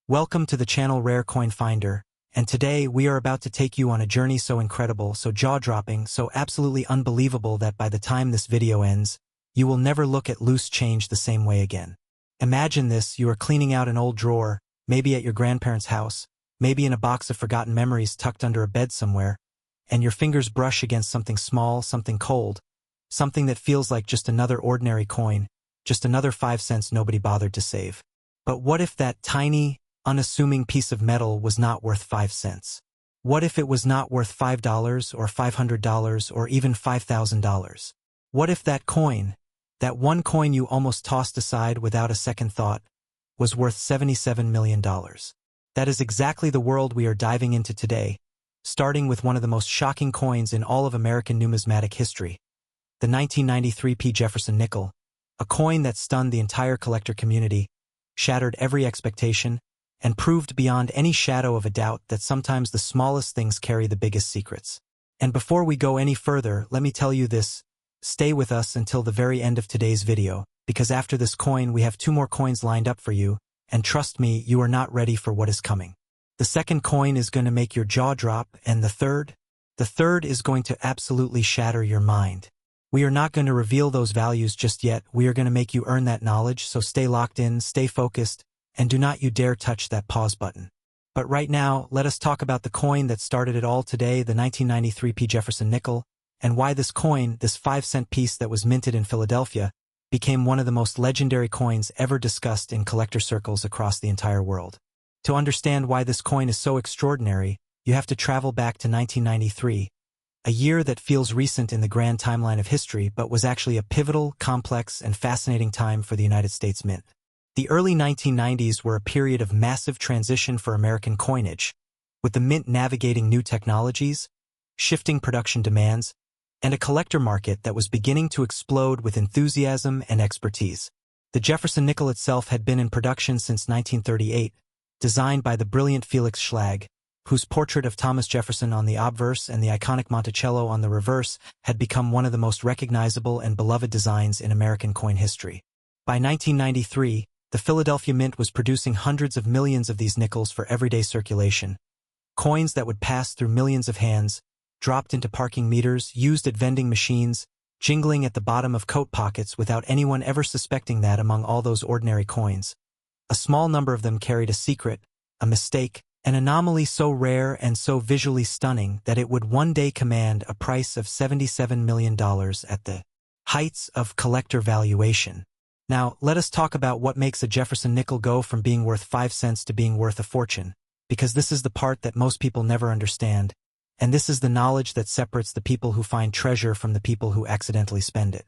Welcome to the channel Rare Coin Finder, and today we are about to take you on a journey so incredible, so jaw-dropping, so absolutely unbelievable that by the time this video ends, you will never look at loose change the same way again. Imagine this: you are cleaning out an old drawer, maybe at your grandparents' house, maybe in a box of forgotten memories tucked under a bed somewhere, and your fingers brush against something small, something cold, something that feels like just another ordinary coin, just another 5 cents nobody bothered to save. But what if that tiny, unassuming piece of metal was not worth 5 cents? What if it was not worth $5 or $500 or even $5,000? What if that coin, that one coin you almost tossed aside without a second thought, was worth $77 million? That is exactly the world we are diving into today, starting with one of the most shocking coins in all of American numismatic history, the 1993 P Jefferson Nickel, a coin that stunned the entire collector community, shattered every expectation, and proved beyond any shadow of a doubt that sometimes the smallest things carry the biggest secrets. And before we go any further, let me tell you this: stay with us until the very end of today's video, because after this coin we have 2 more coins lined up for you, and trust me, you are not ready for what is coming. The second coin is going to make your jaw drop, and the third is going to absolutely shatter your mind. We are not going to reveal those values just yet. We are going to make you earn that knowledge, so stay locked in, stay focused, and do not you dare touch that pause button. But right now, let us talk about the coin that started it all today, the 1993 P Jefferson Nickel, and why this coin, this 5-cent piece that was minted in Philadelphia, became one of the most legendary coins ever discussed in collector circles across the entire world. To understand why this coin is so extraordinary, you have to travel back to 1993, a year that feels recent in the grand timeline of history but was actually a pivotal, complex, and fascinating time for the United States Mint. The early 1990s were a period of massive transition for American coinage, with the Mint navigating new technologies, shifting production demands, and a collector market that was beginning to explode with enthusiasm and expertise. The Jefferson Nickel itself had been in production since 1938, designed by the brilliant Felix Schlag, whose portrait of Thomas Jefferson on the obverse and the iconic Monticello on the reverse had become one of the most recognizable and beloved designs in American coin history. By 1993, the Philadelphia Mint was producing hundreds of millions of these nickels for everyday circulation, coins that would pass through millions of hands, dropped into parking meters, used at vending machines, jingling at the bottom of coat pockets without anyone ever suspecting that among all those ordinary coins, a small number of them carried a secret, a mistake, an anomaly so rare and so visually stunning that it would one day command a price of $77 million at the heights of collector valuation. Now, let us talk about what makes a Jefferson Nickel go from being worth 5 cents to being worth a fortune, because this is the part that most people never understand, and this is the knowledge that separates the people who find treasure from the people who accidentally spend it.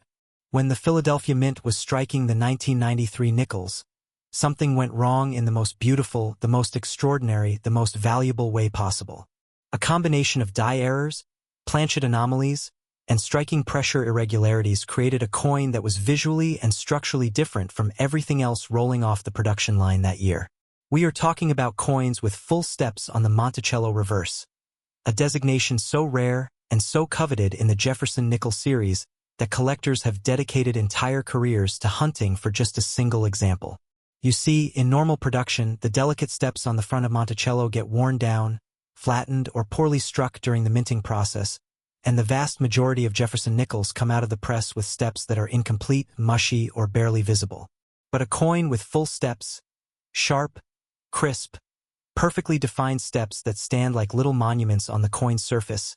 When the Philadelphia Mint was striking the 1993 nickels, something went wrong in the most beautiful, the most extraordinary, the most valuable way possible. A combination of die errors, planchet anomalies, and striking pressure irregularities created a coin that was visually and structurally different from everything else rolling off the production line that year. We are talking about coins with full steps on the Monticello reverse, a designation so rare and so coveted in the Jefferson Nickel series that collectors have dedicated entire careers to hunting for just a single example. You see, in normal production, the delicate steps on the front of Monticello get worn down, flattened, or poorly struck during the minting process, and the vast majority of Jefferson Nickels come out of the press with steps that are incomplete, mushy, or barely visible. But a coin with full steps, sharp, crisp, perfectly defined steps that stand like little monuments on the coin's surface,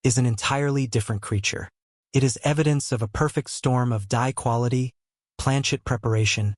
is an entirely different creature. It is evidence of a perfect storm of die quality, planchet preparation,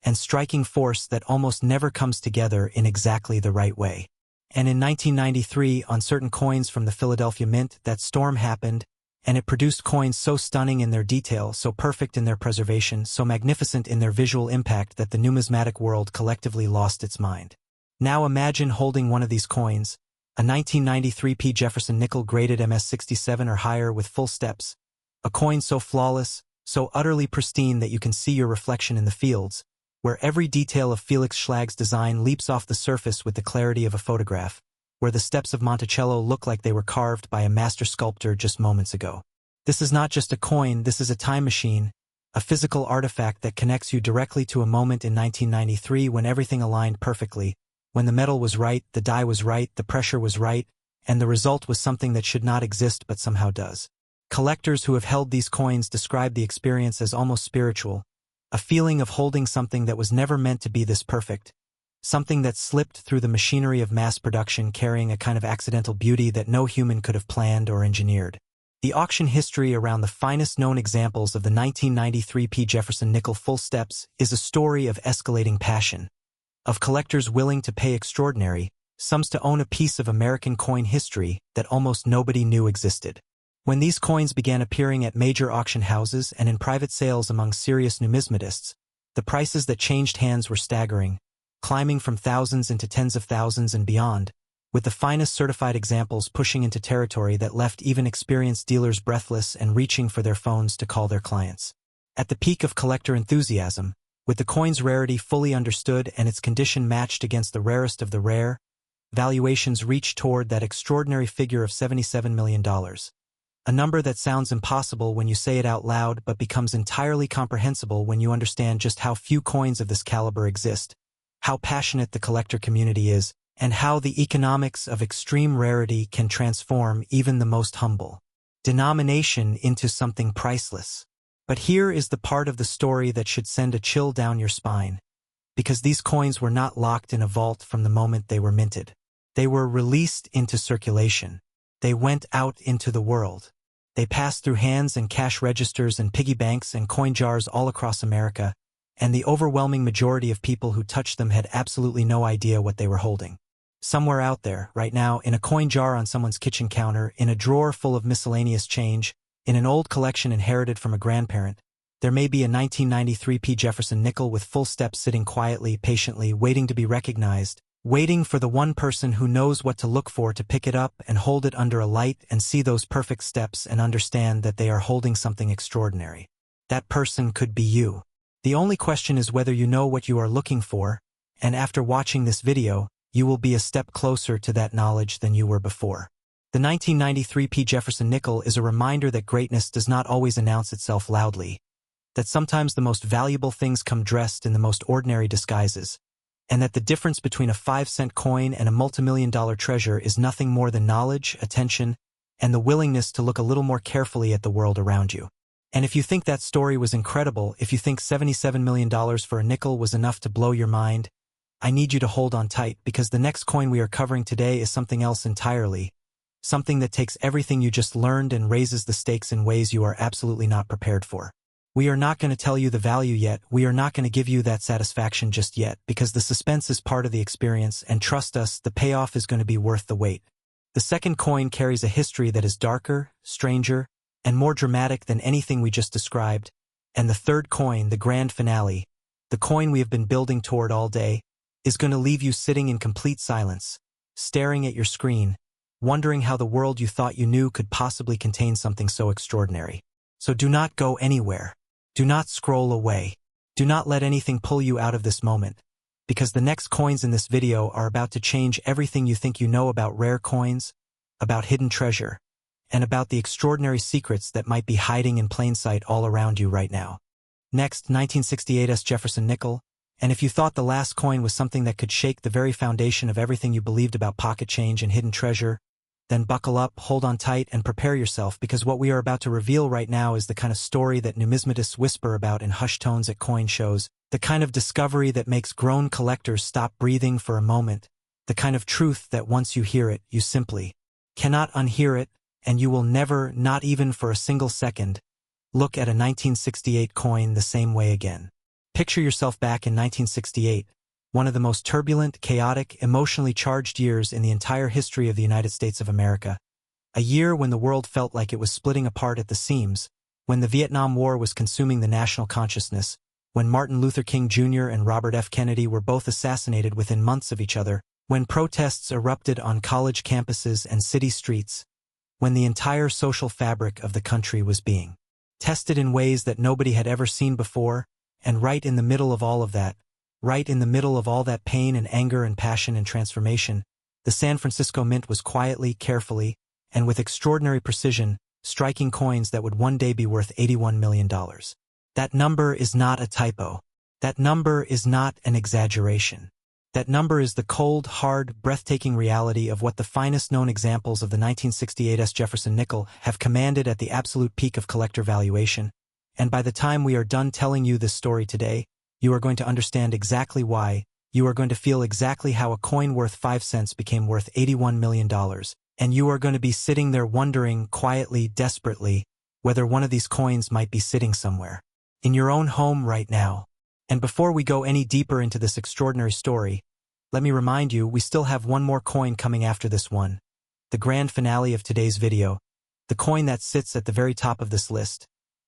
and striking force that almost never comes together in exactly the right way. And in 1993, on certain coins from the Philadelphia Mint, that storm happened, and it produced coins so stunning in their detail, so perfect in their preservation, so magnificent in their visual impact that the numismatic world collectively lost its mind. Now imagine holding one of these coins, a 1993 P Jefferson Nickel graded MS67 or higher with full steps, a coin so flawless, so utterly pristine that you can see your reflection in the fields, where every detail of Felix Schlag's design leaps off the surface with the clarity of a photograph, where the steps of Monticello look like they were carved by a master sculptor just moments ago. This is not just a coin, this is a time machine, a physical artifact that connects you directly to a moment in 1993 when everything aligned perfectly, When the metal was right, the die was right, the pressure was right, and the result was something that should not exist but somehow does. Collectors who have held these coins describe the experience as almost spiritual, a feeling of holding something that was never meant to be this perfect, something that slipped through the machinery of mass production carrying a kind of accidental beauty that no human could have planned or engineered. The auction history around the finest known examples of the 1993 P Jefferson Nickel full steps is a story of escalating passion, of collectors willing to pay extraordinary sums to own a piece of American coin history that almost nobody knew existed. When these coins began appearing at major auction houses and in private sales among serious numismatists, the prices that changed hands were staggering, climbing from thousands into tens of thousands and beyond, with the finest certified examples pushing into territory that left even experienced dealers breathless and reaching for their phones to call their clients. At the peak of collector enthusiasm, with the coin's rarity fully understood and its condition matched against the rarest of the rare, valuations reached toward that extraordinary figure of $77 million. A number that sounds impossible when you say it out loud but becomes entirely comprehensible when you understand just how few coins of this caliber exist, how passionate the collector community is, and how the economics of extreme rarity can transform even the most humble denomination into something priceless. But here is the part of the story that should send a chill down your spine, because these coins were not locked in a vault from the moment they were minted. They were released into circulation. They went out into the world. They passed through hands and cash registers and piggy banks and coin jars all across America, and the overwhelming majority of people who touched them had absolutely no idea what they were holding. Somewhere out there, right now, in a coin jar on someone's kitchen counter, in a drawer full of miscellaneous change, in an old collection inherited from a grandparent, there may be a 1993 P Jefferson Nickel with full steps sitting quietly, patiently, waiting to be recognized, waiting for the one person who knows what to look for to pick it up and hold it under a light and see those perfect steps and understand that they are holding something extraordinary. That person could be you. The only question is whether you know what you are looking for, and after watching this video, you will be a step closer to that knowledge than you were before. The 1993 P Jefferson Nickel is a reminder that greatness does not always announce itself loudly, that sometimes the most valuable things come dressed in the most ordinary disguises, and that the difference between a 5-cent coin and a multimillion-dollar treasure is nothing more than knowledge, attention, and the willingness to look a little more carefully at the world around you. And if you think that story was incredible, if you think $77 million for a nickel was enough to blow your mind, I need you to hold on tight, because the next coin we are covering today is something else entirely, something that takes everything you just learned and raises the stakes in ways you are absolutely not prepared for. We are not going to tell you the value yet, we are not going to give you that satisfaction just yet, because the suspense is part of the experience, and trust us, the payoff is going to be worth the wait. The second coin carries a history that is darker, stranger, and more dramatic than anything we just described, and the third coin, the grand finale, the coin we have been building toward all day, is going to leave you sitting in complete silence, staring at your screen, wondering how the world you thought you knew could possibly contain something so extraordinary. So do not go anywhere. Do not scroll away. Do not let anything pull you out of this moment, because the next coins in this video are about to change everything you think you know about rare coins, about hidden treasure, and about the extraordinary secrets that might be hiding in plain sight all around you right now. Next, 1968 S Jefferson Nickel, and if you thought the last coin was something that could shake the very foundation of everything you believed about pocket change and hidden treasure, then buckle up, hold on tight, and prepare yourself, because what we are about to reveal right now is the kind of story that numismatists whisper about in hushed tones at coin shows, the kind of discovery that makes grown collectors stop breathing for a moment, the kind of truth that once you hear it, you simply cannot unhear it, and you will never, not even for a single second, look at a 1968 coin the same way again. Picture yourself back in 1968, one of the most turbulent, chaotic, emotionally charged years in the entire history of the United States of America. A year when the world felt like it was splitting apart at the seams, when the Vietnam War was consuming the national consciousness, when Martin Luther King Jr. and Robert F. Kennedy were both assassinated within months of each other, when protests erupted on college campuses and city streets, when the entire social fabric of the country was being tested in ways that nobody had ever seen before, and right in the middle of all of that, right in the middle of all that pain and anger and passion and transformation, the San Francisco Mint was quietly, carefully, and with extraordinary precision, striking coins that would one day be worth $81 million. That number is not a typo. That number is not an exaggeration. That number is the cold, hard, breathtaking reality of what the finest known examples of the 1968 S Jefferson Nickel have commanded at the absolute peak of collector valuation, and by the time we are done telling you this story today, you are going to understand exactly why, you are going to feel exactly how a coin worth 5 cents became worth $81 million, and you are going to be sitting there wondering, quietly, desperately, whether one of these coins might be sitting somewhere in your own home right now. And before we go any deeper into this extraordinary story, let me remind you we still have one more coin coming after this one, the grand finale of today's video, the coin that sits at the very top of this list,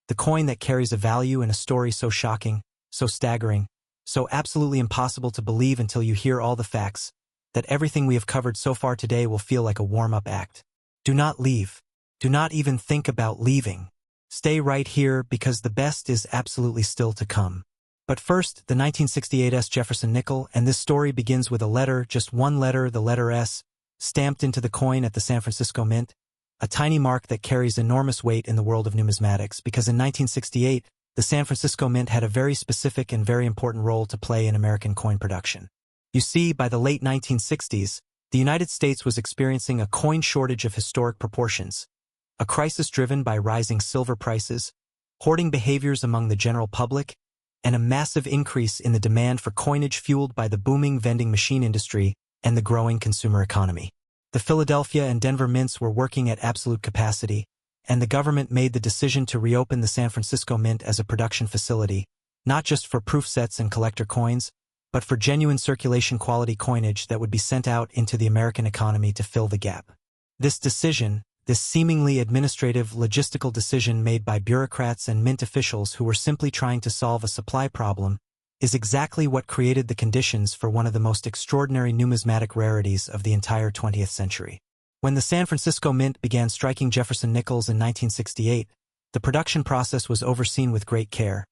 the coin that carries a value and a story so shocking, so staggering, so absolutely impossible to believe until you hear all the facts, that everything we have covered so far today will feel like a warm-up act. Do not leave. Do not even think about leaving. Stay right here because the best is absolutely still to come. But first, the 1968 S Jefferson Nickel, and this story begins with a letter, just one letter, the letter S, stamped into the coin at the San Francisco Mint, a tiny mark that carries enormous weight in the world of numismatics, because in 1968, the San Francisco Mint had a very specific and very important role to play in American coin production. You see, by the late 1960s, the United States was experiencing a coin shortage of historic proportions, a crisis driven by rising silver prices, hoarding behaviors among the general public, and a massive increase in the demand for coinage fueled by the booming vending machine industry and the growing consumer economy. The Philadelphia and Denver mints were working at absolute capacity, and the government made the decision to reopen the San Francisco Mint as a production facility, not just for proof sets and collector coins, but for genuine circulation quality coinage that would be sent out into the American economy to fill the gap. This decision, this seemingly administrative, logistical decision made by bureaucrats and mint officials who were simply trying to solve a supply problem, is exactly what created the conditions for one of the most extraordinary numismatic rarities of the entire 20th century. When the San Francisco Mint began striking Jefferson Nickels in 1968, the production process was overseen with great care.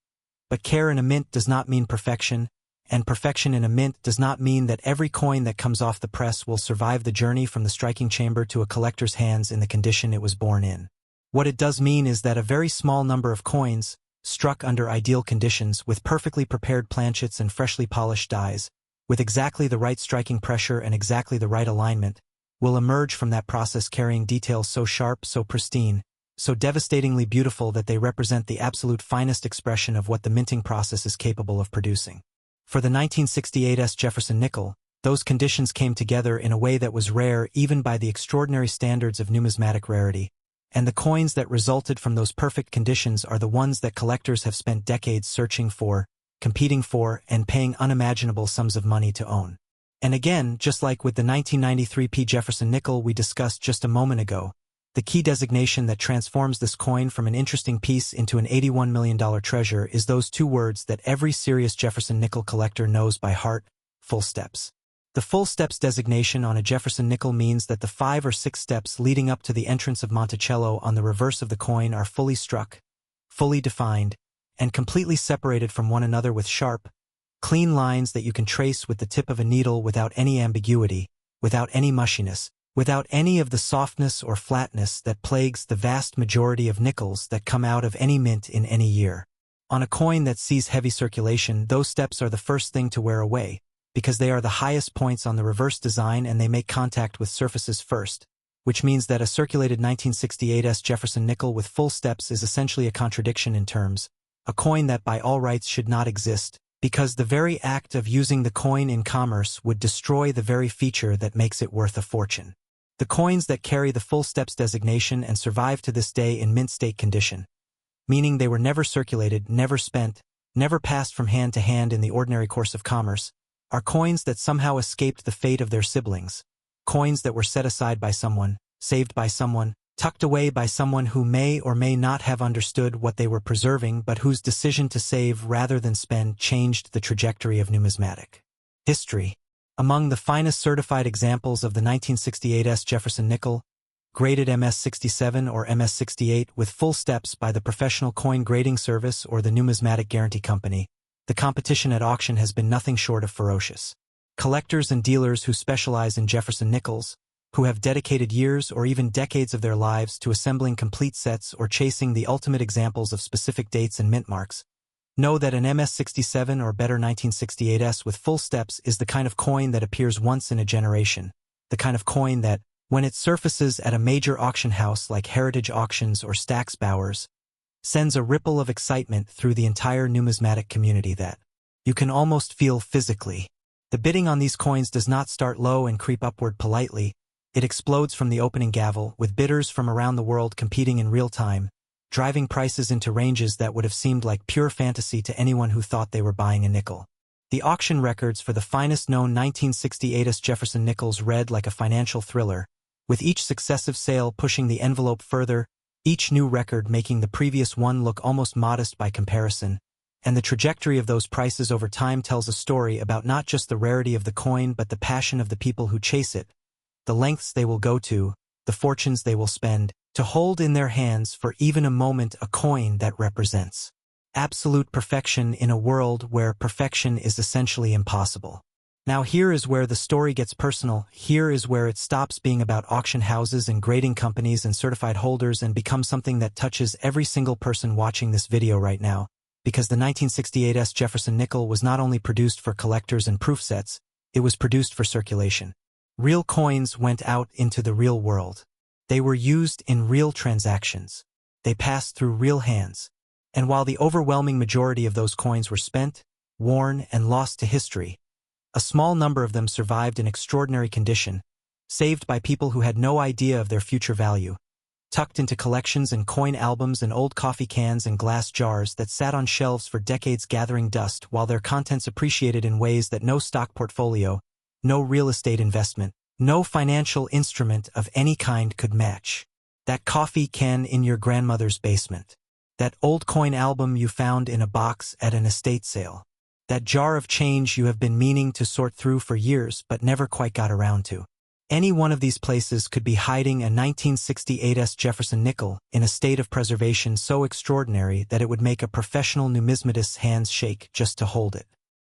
But care in a mint does not mean perfection, and perfection in a mint does not mean that every coin that comes off the press will survive the journey from the striking chamber to a collector's hands in the condition it was born in. What it does mean is that a very small number of coins, struck under ideal conditions with perfectly prepared planchets and freshly polished dies, with exactly the right striking pressure and exactly the right alignment, will emerge from that process carrying details so sharp, so pristine, so devastatingly beautiful that they represent the absolute finest expression of what the minting process is capable of producing. For the 1968 S Jefferson Nickel, those conditions came together in a way that was rare even by the extraordinary standards of numismatic rarity, and the coins that resulted from those perfect conditions are the ones that collectors have spent decades searching for, competing for, and paying unimaginable sums of money to own. And again, just like with the 1993 P Jefferson Nickel we discussed just a moment ago, the key designation that transforms this coin from an interesting piece into an $81 million treasure is those two words that every serious Jefferson Nickel collector knows by heart: full steps. The full steps designation on a Jefferson Nickel means that the 5 or 6 steps leading up to the entrance of Monticello on the reverse of the coin are fully struck, fully defined, and completely separated from one another with sharp, clean lines that you can trace with the tip of a needle without any ambiguity, without any mushiness, without any of the softness or flatness that plagues the vast majority of nickels that come out of any mint in any year. On a coin that sees heavy circulation, those steps are the first thing to wear away, because they are the highest points on the reverse design and they make contact with surfaces first, which means that a circulated 1968 S Jefferson Nickel with full steps is essentially a contradiction in terms, a coin that by all rights should not exist, because the very act of using the coin in commerce would destroy the very feature that makes it worth a fortune. The coins that carry the full steps designation and survive to this day in mint state condition, meaning they were never circulated, never spent, never passed from hand to hand in the ordinary course of commerce, are coins that somehow escaped the fate of their siblings, coins that were set aside by someone, saved by someone, tucked away by someone who may or may not have understood what they were preserving but whose decision to save rather than spend changed the trajectory of numismatic history. Among the finest certified examples of the 1968 S Jefferson Nickel, graded MS-67 or MS-68 with full steps by the Professional Coin Grading Service or the Numismatic Guarantee Company, the competition at auction has been nothing short of ferocious. Collectors and dealers who specialize in Jefferson Nickels, who have dedicated years or even decades of their lives to assembling complete sets or chasing the ultimate examples of specific dates and mint marks, Know that an MS-67 or better 1968S with full steps is the kind of coin that appears once in a generation, the kind of coin that, when it surfaces at a major auction house like Heritage Auctions or Stack's Bowers, sends a ripple of excitement through the entire numismatic community that you can almost feel physically. The bidding on these coins does not start low and creep upward politely. It explodes from the opening gavel, with bidders from around the world competing in real time, driving prices into ranges that would have seemed like pure fantasy to anyone who thought they were buying a nickel. The auction records for the finest known 1968 S Jefferson Nickels read like a financial thriller, with each successive sale pushing the envelope further, each new record making the previous one look almost modest by comparison, and the trajectory of those prices over time tells a story about not just the rarity of the coin but the passion of the people who chase it, the lengths they will go to, the fortunes they will spend, to hold in their hands for even a moment a coin that represents absolute perfection in a world where perfection is essentially impossible. Now here is where the story gets personal. Here is where it stops being about auction houses and grading companies and certified holders and becomes something that touches every single person watching this video right now, because the 1968 S Jefferson Nickel was not only produced for collectors and proof sets, it was produced for circulation. Real coins went out into the real world. They were used in real transactions. They passed through real hands. And while the overwhelming majority of those coins were spent, worn, and lost to history, a small number of them survived in extraordinary condition, saved by people who had no idea of their future value, tucked into collections and coin albums and old coffee cans and glass jars that sat on shelves for decades gathering dust while their contents appreciated in ways that no stock portfolio, no real estate investment, no financial instrument of any kind could match. That coffee can in your grandmother's basement. That old coin album you found in a box at an estate sale. That jar of change you have been meaning to sort through for years but never quite got around to. Any one of these places could be hiding a 1968 S Jefferson Nickel in a state of preservation so extraordinary that it would make a professional numismatist's hands shake just to hold it.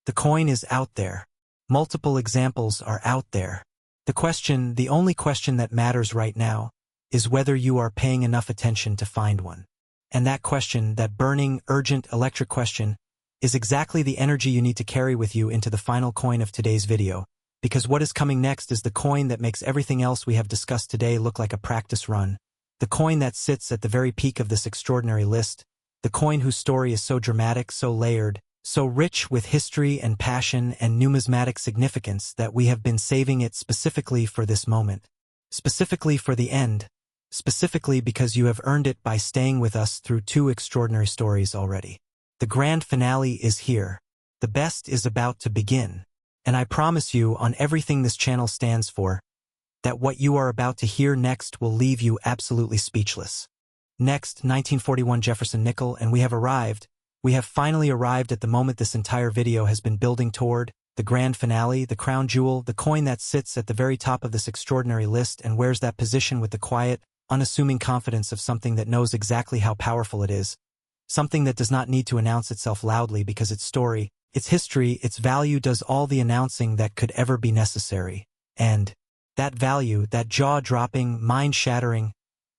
The coin is out there. Multiple examples are out there. The only question that matters right now, is whether you are paying enough attention to find one. And that question, that burning, urgent, electric question, is exactly the energy you need to carry with you into the final coin of today's video, because what is coming next is the coin that makes everything else we have discussed today look like a practice run, the coin that sits at the very peak of this extraordinary list, the coin whose story is so dramatic, so layered, so rich with history and passion and numismatic significance that we have been saving it specifically for this moment, specifically for the end, specifically because you have earned it by staying with us through two extraordinary stories already. The grand finale is here. The best is about to begin. And I promise you, on everything this channel stands for, that what you are about to hear next will leave you absolutely speechless. Next, 1941 Jefferson Nickel, and we have arrived. We have finally arrived at the moment this entire video has been building toward, the grand finale, the crown jewel, the coin that sits at the very top of this extraordinary list and wears that position with the quiet, unassuming confidence of something that knows exactly how powerful it is, something that does not need to announce itself loudly because its story, its history, its value does all the announcing that could ever be necessary. And that value, that jaw-dropping, mind-shattering,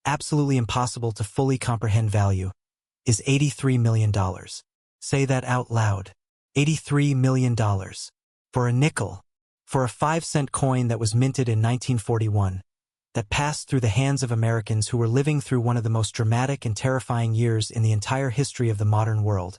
absolutely impossible to fully comprehend value, is $83 million. Say that out loud. $83 million. For a nickel. For a 5-cent coin that was minted in 1941. That passed through the hands of Americans who were living through one of the most dramatic and terrifying years in the entire history of the modern world.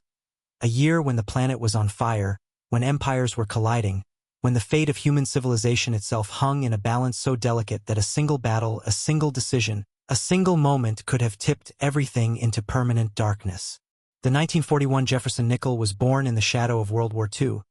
A year when the planet was on fire, when empires were colliding, when the fate of human civilization itself hung in a balance so delicate that a single battle, a single decision, a single moment could have tipped everything into permanent darkness. The 1941 Jefferson Nickel was born in the shadow of World War II,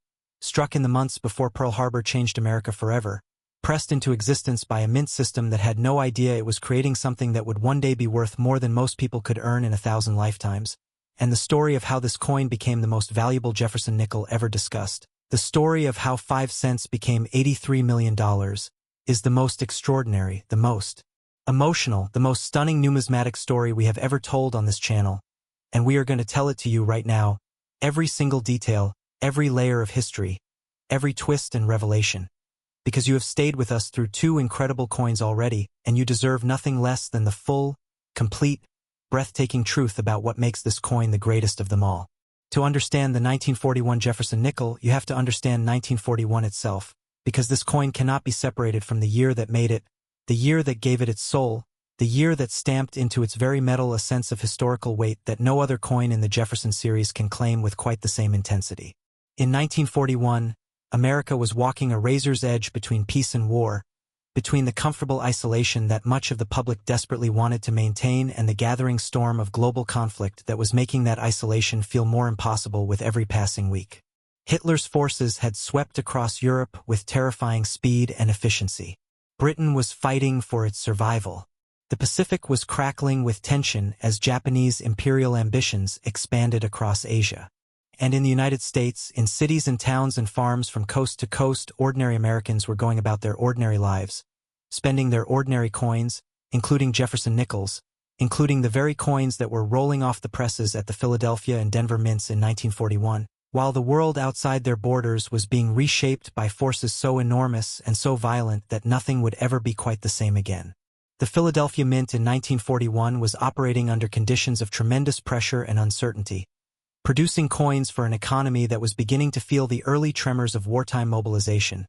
struck in the months before Pearl Harbor changed America forever, pressed into existence by a mint system that had no idea it was creating something that would one day be worth more than most people could earn in 1,000 lifetimes, and the story of how this coin became the most valuable Jefferson Nickel ever discussed, the story of how 5 cents became $83 million, is the most extraordinary, the most emotional, the most stunning numismatic story we have ever told on this channel, and we are going to tell it to you right now, every single detail, every layer of history, every twist and revelation, because you have stayed with us through 2 incredible coins already, and you deserve nothing less than the full, complete, breathtaking truth about what makes this coin the greatest of them all. To understand the 1941 Jefferson nickel, you have to understand 1941 itself, because this coin cannot be separated from the year that made it, the year that gave it its soul, the year that stamped into its very metal a sense of historical weight that no other coin in the Jefferson series can claim with quite the same intensity. In 1941, America was walking a razor's edge between peace and war, between the comfortable isolation that much of the public desperately wanted to maintain and the gathering storm of global conflict that was making that isolation feel more impossible with every passing week. Hitler's forces had swept across Europe with terrifying speed and efficiency. Britain was fighting for its survival. The Pacific was crackling with tension as Japanese imperial ambitions expanded across Asia. And in the United States, in cities and towns and farms from coast to coast, ordinary Americans were going about their ordinary lives, spending their ordinary coins, including Jefferson Nickels, including the very coins that were rolling off the presses at the Philadelphia and Denver mints in 1941, while the world outside their borders was being reshaped by forces so enormous and so violent that nothing would ever be quite the same again. The Philadelphia Mint in 1941 was operating under conditions of tremendous pressure and uncertainty, producing coins for an economy that was beginning to feel the early tremors of wartime mobilization,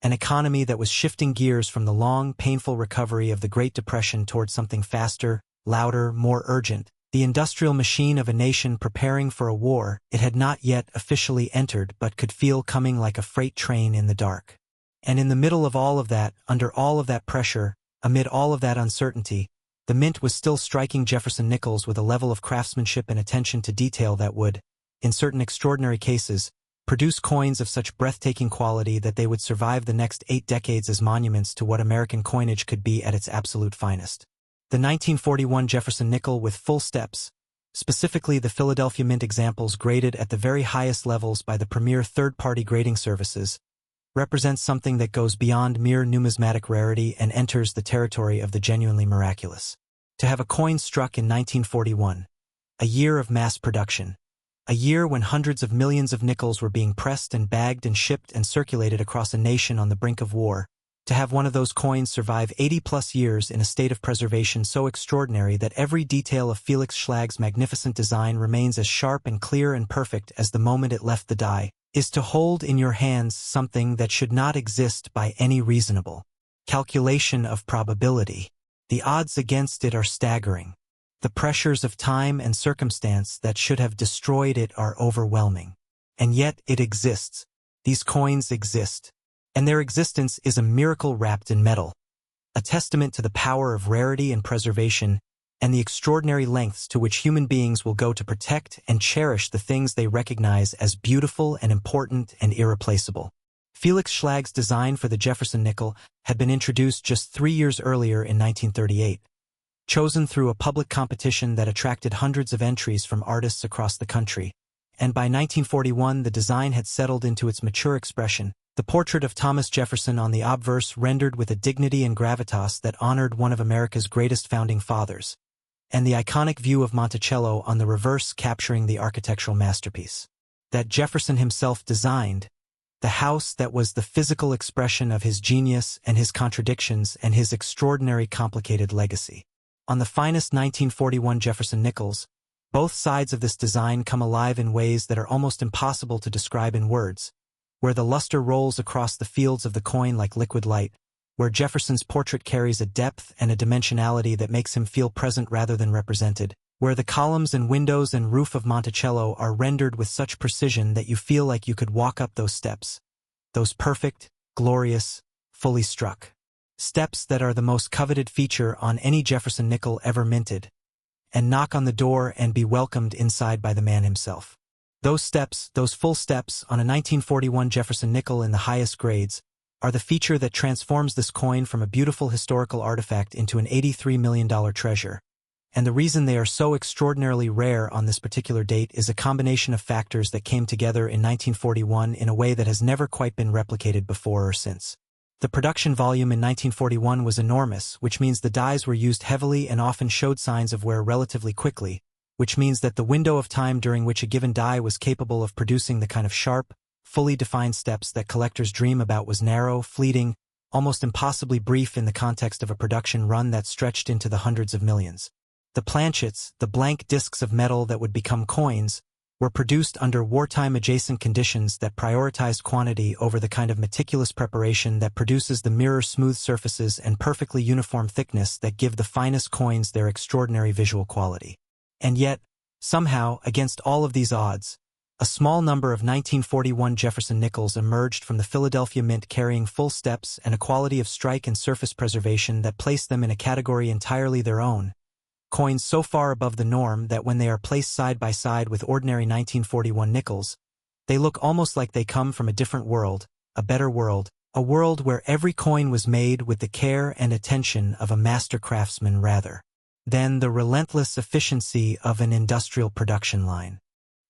an economy that was shifting gears from the long, painful recovery of the Great Depression towards something faster, louder, more urgent, the industrial machine of a nation preparing for a war it had not yet officially entered but could feel coming like a freight train in the dark. And in the middle of all of that, under all of that pressure, amid all of that uncertainty, the Mint was still striking Jefferson Nickels with a level of craftsmanship and attention to detail that would, in certain extraordinary cases, produce coins of such breathtaking quality that they would survive the next 8 decades as monuments to what American coinage could be at its absolute finest. The 1941 Jefferson Nickel with full steps, specifically the Philadelphia Mint examples graded at the very highest levels by the premier third-party grading services, represents something that goes beyond mere numismatic rarity and enters the territory of the genuinely miraculous. To have a coin struck in 1941, a year of mass production, a year when hundreds of millions of nickels were being pressed and bagged and shipped and circulated across a nation on the brink of war, to have one of those coins survive 80-plus years in a state of preservation so extraordinary that every detail of Felix Schlag's magnificent design remains as sharp and clear and perfect as the moment it left the die, is to hold in your hands something that should not exist by any reasonable calculation of probability. The odds against it are staggering. The pressures of time and circumstance that should have destroyed it are overwhelming. And yet it exists. These coins exist. And their existence is a miracle wrapped in metal, a testament to the power of rarity and preservation, and the extraordinary lengths to which human beings will go to protect and cherish the things they recognize as beautiful and important and irreplaceable. Felix Schlag's design for the Jefferson Nickel had been introduced just 3 years earlier in 1938, chosen through a public competition that attracted hundreds of entries from artists across the country, and by 1941 the design had settled into its mature expression, the portrait of Thomas Jefferson on the obverse rendered with a dignity and gravitas that honored one of America's greatest founding fathers, and the iconic view of Monticello on the reverse capturing the architectural masterpiece that Jefferson himself designed, the house that was the physical expression of his genius and his contradictions and his extraordinary complicated legacy. On the finest 1941 Jefferson Nickels, both sides of this design come alive in ways that are almost impossible to describe in words, where the luster rolls across the fields of the coin like liquid light, where Jefferson's portrait carries a depth and a dimensionality that makes him feel present rather than represented, where the columns and windows and roof of Monticello are rendered with such precision that you feel like you could walk up those steps, those perfect, glorious, fully struck steps that are the most coveted feature on any Jefferson nickel ever minted, and knock on the door and be welcomed inside by the man himself. Those steps, those full steps on a 1941 Jefferson Nickel in the highest grades, are the feature that transforms this coin from a beautiful historical artifact into an $83 million treasure. And the reason they are so extraordinarily rare on this particular date is a combination of factors that came together in 1941 in a way that has never quite been replicated before or since. The production volume in 1941 was enormous, which means the dies were used heavily and often showed signs of wear relatively quickly, which means that the window of time during which a given die was capable of producing the kind of sharp, fully defined steps that collectors dream about was narrow, fleeting, almost impossibly brief in the context of a production run that stretched into the hundreds of millions. The planchets, the blank discs of metal that would become coins, were produced under wartime adjacent conditions that prioritized quantity over the kind of meticulous preparation that produces the mirror-smooth surfaces and perfectly uniform thickness that give the finest coins their extraordinary visual quality. And yet, somehow, against all of these odds, a small number of 1941 Jefferson Nickels emerged from the Philadelphia Mint carrying full steps and a quality of strike and surface preservation that placed them in a category entirely their own, coins so far above the norm that when they are placed side by side with ordinary 1941 nickels, they look almost like they come from a different world, a better world, a world where every coin was made with the care and attention of a master craftsman rather than the relentless efficiency of an industrial production line.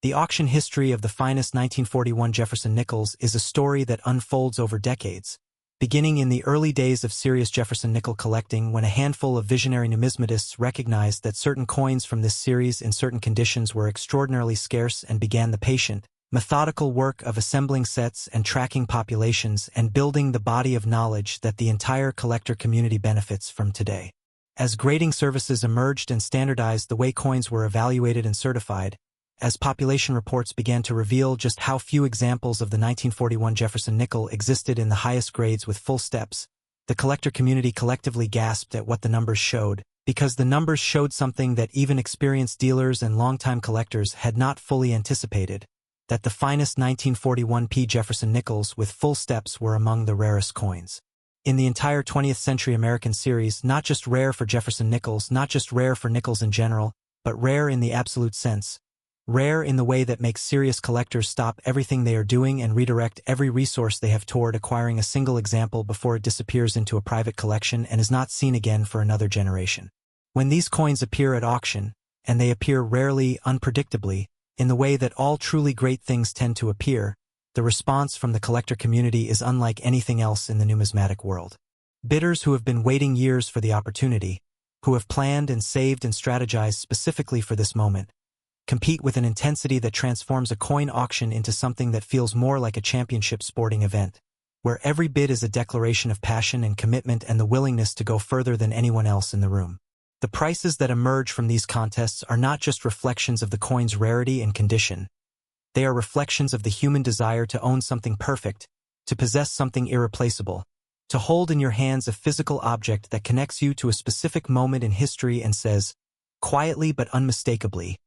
The auction history of the finest 1941 Jefferson Nickels is a story that unfolds over decades, beginning in the early days of serious Jefferson nickel collecting when a handful of visionary numismatists recognized that certain coins from this series in certain conditions were extraordinarily scarce and began the patient, methodical work of assembling sets and tracking populations and building the body of knowledge that the entire collector community benefits from today. As grading services emerged and standardized the way coins were evaluated and certified, as population reports began to reveal just how few examples of the 1941 Jefferson Nickel existed in the highest grades with full steps, the collector community collectively gasped at what the numbers showed, because the numbers showed something that even experienced dealers and longtime collectors had not fully anticipated, that the finest 1941 P Jefferson Nickels with full steps were among the rarest coins. In the entire 20th century American series, not just rare for Jefferson Nickels, not just rare for nickels in general, but rare in the absolute sense, rare in the way that makes serious collectors stop everything they are doing and redirect every resource they have toward acquiring a single example before it disappears into a private collection and is not seen again for another generation. When these coins appear at auction, and they appear rarely, unpredictably, in the way that all truly great things tend to appear, the response from the collector community is unlike anything else in the numismatic world. Bidders who have been waiting years for the opportunity, who have planned and saved and strategized specifically for this moment, compete with an intensity that transforms a coin auction into something that feels more like a championship sporting event, where every bid is a declaration of passion and commitment and the willingness to go further than anyone else in the room. The prices that emerge from these contests are not just reflections of the coin's rarity and condition. They are reflections of the human desire to own something perfect, to possess something irreplaceable, to hold in your hands a physical object that connects you to a specific moment in history and says, quietly but unmistakably,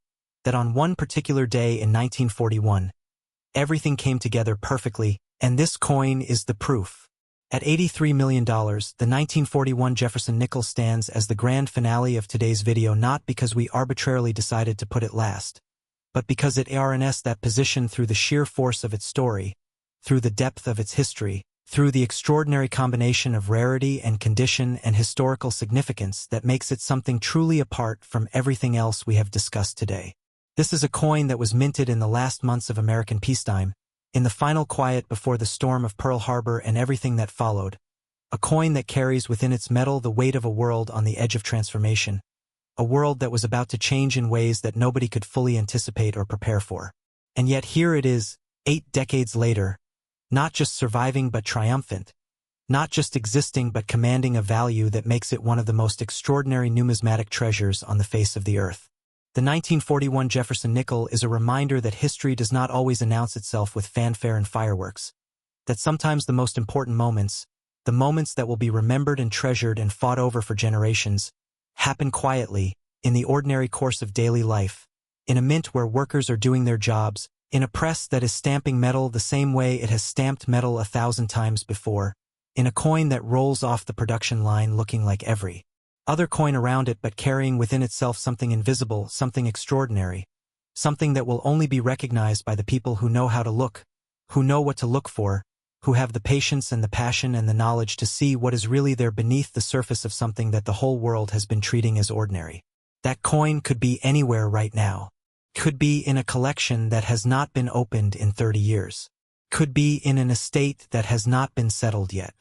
that on one particular day in 1941, everything came together perfectly, and this coin is the proof. At $83 million, the 1941 Jefferson Nickel stands as the grand finale of today's video not because we arbitrarily decided to put it last, but because it earns that position through the sheer force of its story, through the depth of its history, through the extraordinary combination of rarity and condition and historical significance that makes it something truly apart from everything else we have discussed today. This is a coin that was minted in the last months of American peacetime, in the final quiet before the storm of Pearl Harbor and everything that followed, a coin that carries within its metal the weight of a world on the edge of transformation, a world that was about to change in ways that nobody could fully anticipate or prepare for. And yet here it is, 8 decades later, not just surviving but triumphant, not just existing but commanding a value that makes it one of the most extraordinary numismatic treasures on the face of the earth. The 1941 Jefferson Nickel is a reminder that history does not always announce itself with fanfare and fireworks, that sometimes the most important moments, the moments that will be remembered and treasured and fought over for generations, happen quietly, in the ordinary course of daily life, in a mint where workers are doing their jobs, in a press that is stamping metal the same way it has stamped metal 1,000 times before, in a coin that rolls off the production line looking like every other coin around it but carrying within itself something invisible, something extraordinary, something that will only be recognized by the people who know how to look, who know what to look for, who have the patience and the passion and the knowledge to see what is really there beneath the surface of something that the whole world has been treating as ordinary. That coin could be anywhere right now. Could be in a collection that has not been opened in 30 years. Could be in an estate that has not been settled yet.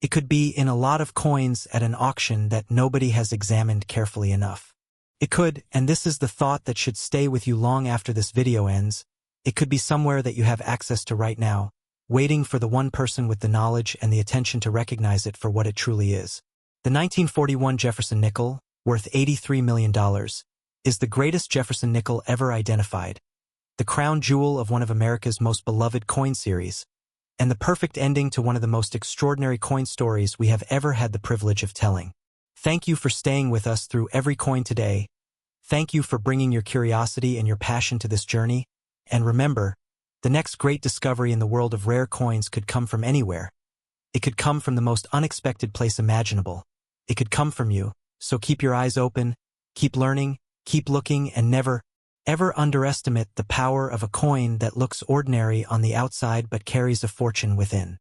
It could be in a lot of coins at an auction that nobody has examined carefully enough. It could, and this is the thought that should stay with you long after this video ends, it could be somewhere that you have access to right now, waiting for the one person with the knowledge and the attention to recognize it for what it truly is. The 1941 Jefferson Nickel, worth $83 million, is the greatest Jefferson Nickel ever identified, the crown jewel of one of America's most beloved coin series, and the perfect ending to one of the most extraordinary coin stories we have ever had the privilege of telling. Thank you for staying with us through every coin today. Thank you for bringing your curiosity and your passion to this journey. And remember, the next great discovery in the world of rare coins could come from anywhere. It could come from the most unexpected place imaginable. It could come from you, so keep your eyes open, keep learning, keep looking, and never, ever underestimate the power of a coin that looks ordinary on the outside but carries a fortune within.